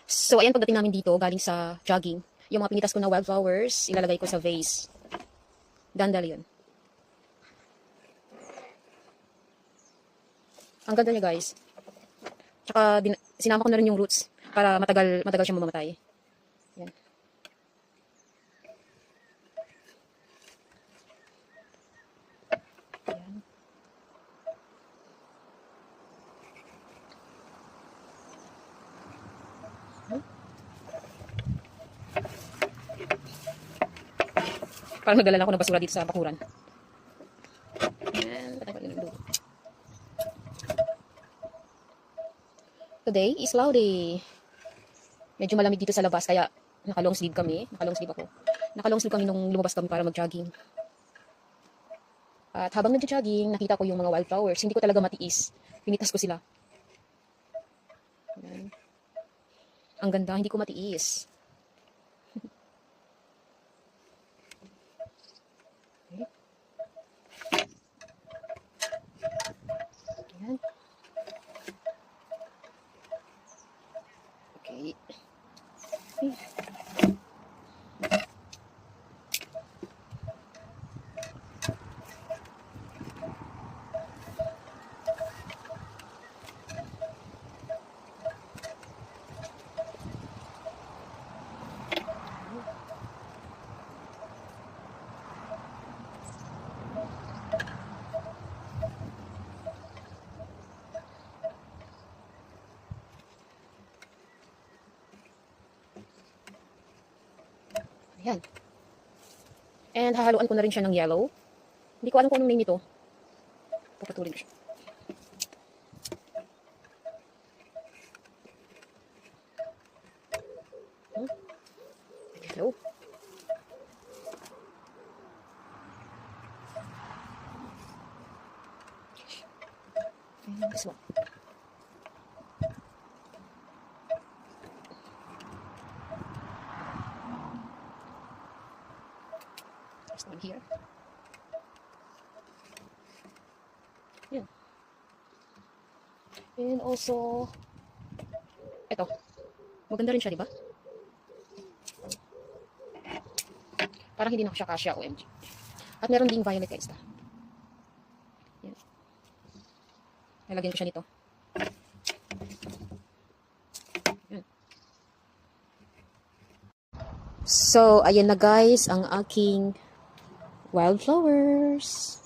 So, ayan, pagdating namin dito, galing sa jogging, yung mga pinitas ko na wildflowers, ilalagay ko sa vase. Dandelion. Ang ganda niya, guys. Tsaka, sinama ko na rin yung roots para matagal siyang mamamatay. Yan. Yan. Parang nagdala ako ng basura dito sa bakuran. Yan. Today is cloudy. Medyo malamig dito sa labas, kaya naka-long sleeve kami. Naka-long sleeve ako. Naka-long sleeve kami nung lumabas kami para mag-jogging. At habang nag-jogging, nakita ko yung mga wildflowers. Hindi ko talaga matiis. Pinitas ko sila. Yan. Ang ganda, hindi ko matiis. Yan. Okay. Ayan. And hahaluan ko na rin siya ng yellow. Hindi ko alam kung anong name nito. Papatulin ko siya. Yellow. And this one. This one here. Yan. And also, ito. Maganda rin siya, di ba? Parang hindi na siya kasya, OMG. At meron ding violet, guys. Yan. Lalagyan ko siya nito. Yan. So, ayan na guys, ang aking wildflowers.